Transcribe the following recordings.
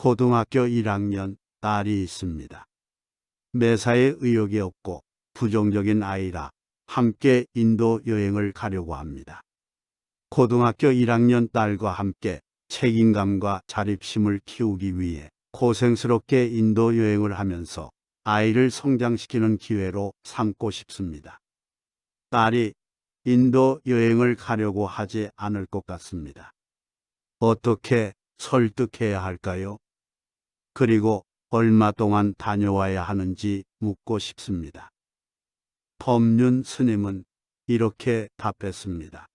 고등학교 1학년 딸이 있습니다. 매사에 의욕이 없고 부정적인 아이라 함께 인도 여행을 가려고 합니다. 고등학교 1학년 딸과 함께 책임감과 자립심을 키우기 위해 고생스럽게 인도 여행을 하면서 아이를 성장시키는 기회로 삼고 싶습니다. 딸이 인도 여행을 가려고 하지 않을 것 같습니다. 어떻게 설득해야 할까요? 그리고 얼마 동안 다녀와야 하는지 묻고 싶습니다. 법륜 스님은 이렇게 답했습니다.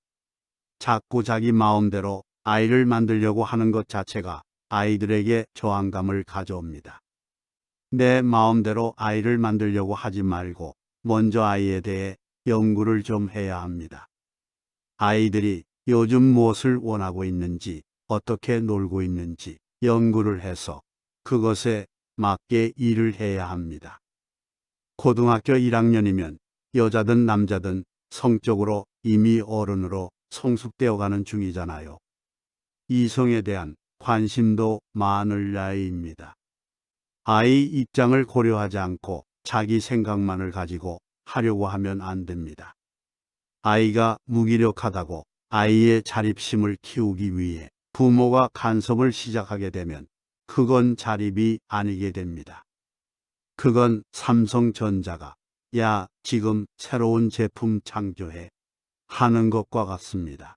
자꾸 자기 마음대로 아이를 만들려고 하는 것 자체가 아이들에게 저항감을 가져옵니다. 내 마음대로 아이를 만들려고 하지 말고 먼저 아이에 대해 연구를 좀 해야 합니다. 아이들이 요즘 무엇을 원하고 있는지, 어떻게 놀고 있는지 연구를 해서 그것에 맞게 일을 해야 합니다. 고등학교 1학년이면 여자든 남자든 성적으로 이미 어른으로 성숙되어 가는 중이잖아요. 이성에 대한 관심도 많을 나이입니다. 아이 입장을 고려하지 않고 자기 생각만을 가지고 하려고 하면 안 됩니다. 아이가 무기력하다고 아이의 자립심을 키우기 위해 부모가 간섭을 시작하게 되면 그건 자립이 아니게 됩니다. 그건 삼성전자가 야, 지금 새로운 제품 창조해 하는 것과 같습니다.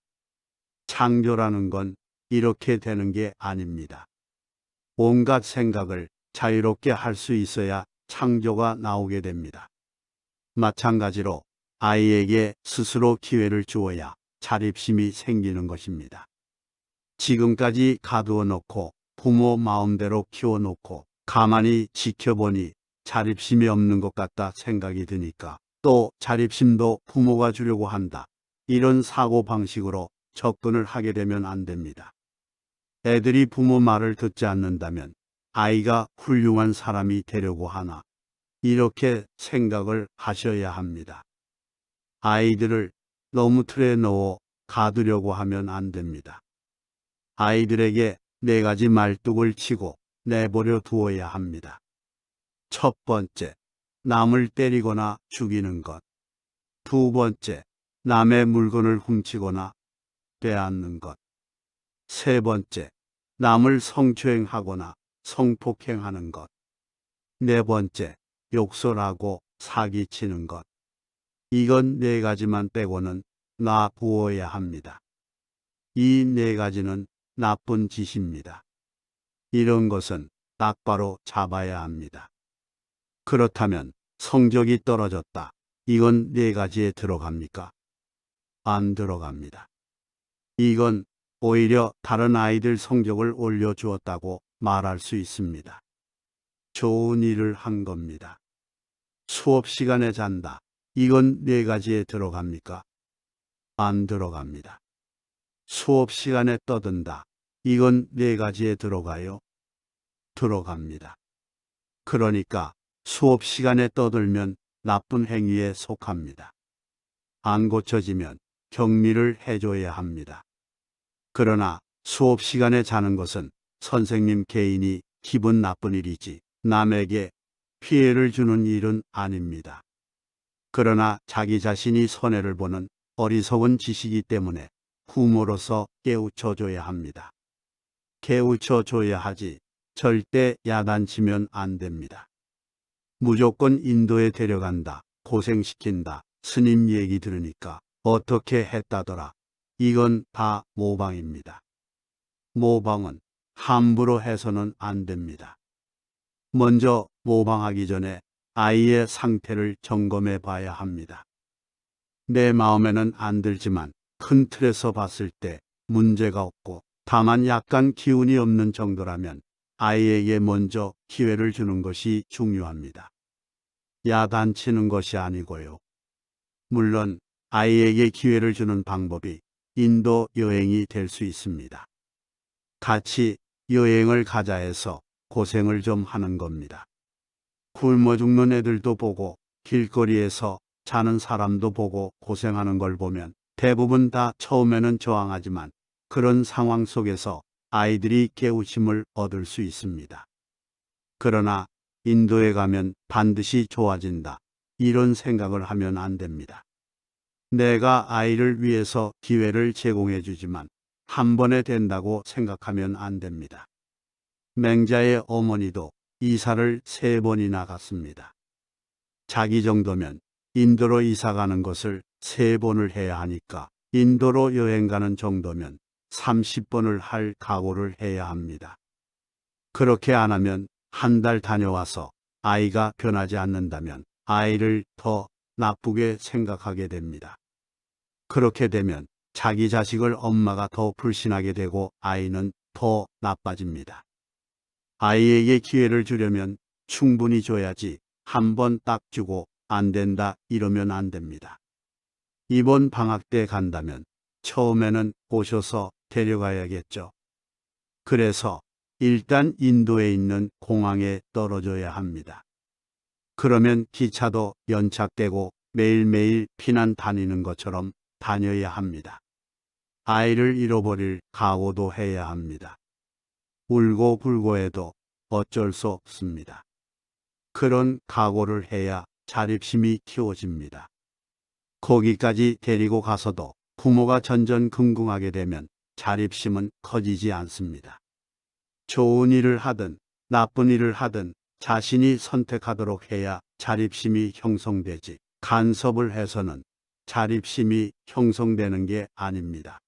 창조라는 건 이렇게 되는 게 아닙니다. 온갖 생각을 자유롭게 할 수 있어야 창조가 나오게 됩니다. 마찬가지로 아이에게 스스로 기회를 주어야 자립심이 생기는 것입니다. 지금까지 가두어 놓고 부모 마음대로 키워놓고 가만히 지켜보니 자립심이 없는 것 같다 생각이 드니까 또 자립심도 부모가 주려고 한다. 이런 사고방식으로 접근을 하게 되면 안 됩니다. 애들이 부모 말을 듣지 않는다면 아이가 훌륭한 사람이 되려고 하나? 이렇게 생각을 하셔야 합니다. 아이들을 너무 틀에 넣어 가두려고 하면 안 됩니다. 아이들에게 4가지 말뚝을 치고 내버려 두어야 합니다. 첫 번째, 남을 때리거나 죽이는 것. 두 번째, 남의 물건을 훔치거나 빼앗는 것. 세 번째, 남을 성추행하거나 성폭행하는 것. 네 번째, 욕설하고 사기치는 것. 이건 4가지만 빼고는 놔두어야 합니다. 이 4가지는 나쁜 짓입니다. 이런 것은 딱바로 잡아야 합니다. 그렇다면 성적이 떨어졌다. 이건 4가지에 들어갑니까? 안 들어갑니다. 이건 오히려 다른 아이들 성적을 올려주었다고 말할 수 있습니다. 좋은 일을 한 겁니다. 수업 시간에 잔다. 이건 4가지에 들어갑니까? 안 들어갑니다. 수업 시간에 떠든다. 이건 4가지에 들어가요? 들어갑니다. 그러니까 수업 시간에 떠들면 나쁜 행위에 속합니다. 안 고쳐지면 격리를 해줘야 합니다. 그러나 수업 시간에 자는 것은 선생님 개인이 기분 나쁜 일이지 남에게 피해를 주는 일은 아닙니다. 그러나 자기 자신이 손해를 보는 어리석은 짓이기 때문에 부모로서 깨우쳐줘야 합니다. 깨우쳐줘야 하지 절대 야단치면 안 됩니다. 무조건 인도에 데려간다, 고생시킨다, 스님 얘기 들으니까 어떻게 했다더라. 이건 다 모방입니다. 모방은 함부로 해서는 안 됩니다. 먼저 모방하기 전에 아이의 상태를 점검해 봐야 합니다. 내 마음에는 안 들지만 큰 틀에서 봤을 때 문제가 없고 다만 약간 기운이 없는 정도라면 아이에게 먼저 기회를 주는 것이 중요합니다. 야단치는 것이 아니고요. 물론 아이에게 기회를 주는 방법이 인도 여행이 될 수 있습니다. 같이 여행을 가자 해서 고생을 좀 하는 겁니다. 굶어 죽는 애들도 보고 길거리에서 자는 사람도 보고 고생하는 걸 보면 대부분 다 처음에는 저항하지만 그런 상황 속에서 아이들이 깨우침을 얻을 수 있습니다. 그러나 인도에 가면 반드시 좋아진다. 이런 생각을 하면 안 됩니다. 내가 아이를 위해서 기회를 제공해 주지만 한 번에 된다고 생각하면 안 됩니다. 맹자의 어머니도 이사를 3번이나 갔습니다. 자기 정도면 인도로 이사 가는 것을 3번을 해야 하니까 인도로 여행 가는 정도면 30번을 할 각오를 해야 합니다. 그렇게 안 하면 한 달 다녀와서 아이가 변하지 않는다면 아이를 더 나쁘게 생각하게 됩니다. 그렇게 되면 자기 자식을 엄마가 더 불신하게 되고 아이는 더 나빠집니다. 아이에게 기회를 주려면 충분히 줘야지 한 번 딱 주고 안 된다 이러면 안 됩니다. 이번 방학 때 간다면 처음에는 오셔서 데려가야겠죠. 그래서 일단 인도에 있는 공항에 떨어져야 합니다. 그러면 기차도 연착되고 매일매일 피난 다니는 것처럼 다녀야 합니다. 아이를 잃어버릴 각오도 해야 합니다. 울고 불고 해도 어쩔 수 없습니다. 그런 각오를 해야 자립심이 키워집니다. 거기까지 데리고 가서도 부모가 전전긍긍하게 되면 자립심은 커지지 않습니다. 좋은 일을 하든 나쁜 일을 하든 자신이 선택하도록 해야 자립심이 형성되지 간섭을 해서는 자립심이 형성되는 게 아닙니다.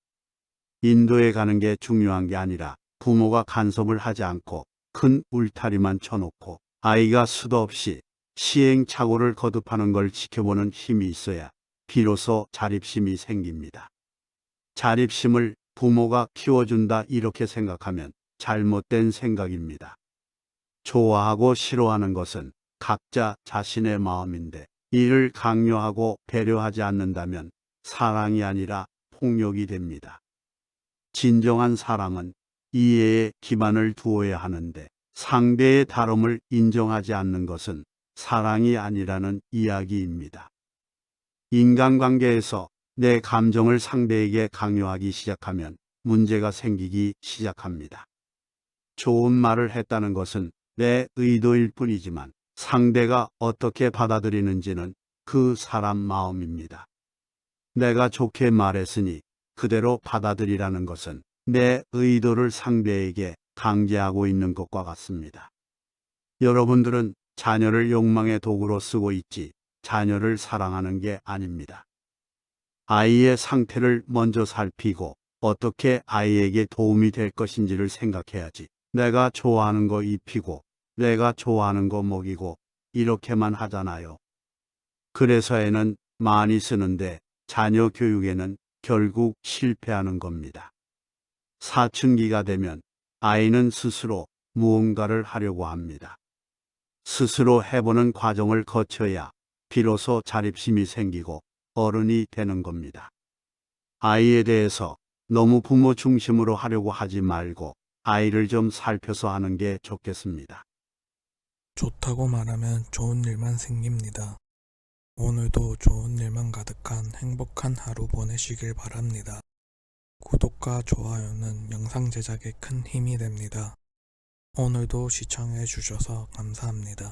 인도에 가는 게 중요한 게 아니라 부모가 간섭을 하지 않고 큰 울타리만 쳐놓고 아이가 수도 없이 시행착오를 거듭하는 걸 지켜보는 힘이 있어야 비로소 자립심이 생깁니다. 자립심을 부모가 키워준다 이렇게 생각하면 잘못된 생각입니다. 좋아하고 싫어하는 것은 각자 자신의 마음인데 이를 강요하고 배려하지 않는다면 사랑이 아니라 폭력이 됩니다. 진정한 사랑은 이해에 기반을 두어야 하는데 상대의 다름을 인정하지 않는 것은 사랑이 아니라는 이야기입니다. 인간관계에서 내 감정을 상대에게 강요하기 시작하면 문제가 생기기 시작합니다. 좋은 말을 했다는 것은 내 의도일 뿐이지만 상대가 어떻게 받아들이는지는 그 사람 마음입니다. 내가 좋게 말했으니 그대로 받아들이라는 것은 내 의도를 상대에게 강제하고 있는 것과 같습니다. 여러분들은 자녀를 욕망의 도구로 쓰고 있지 자녀를 사랑하는 게 아닙니다. 아이의 상태를 먼저 살피고 어떻게 아이에게 도움이 될 것인지를 생각해야지 내가 좋아하는 거 입히고 내가 좋아하는 거 먹이고 이렇게만 하잖아요. 그래서 애는 많이 쓰는데 자녀 교육에는 결국 실패하는 겁니다. 사춘기가 되면 아이는 스스로 무언가를 하려고 합니다. 스스로 해보는 과정을 거쳐야 비로소 자립심이 생기고 어른이 되는 겁니다. 아이에 대해서 너무 부모 중심으로 하려고 하지 말고 아이를 좀 살펴서 하는 게 좋겠습니다. 좋다고 말하면 좋은 일만 생깁니다. 오늘도 좋은 일만 가득한 행복한 하루 보내시길 바랍니다. 구독과 좋아요는 영상 제작에 큰 힘이 됩니다. 오늘도 시청해 주셔서 감사합니다.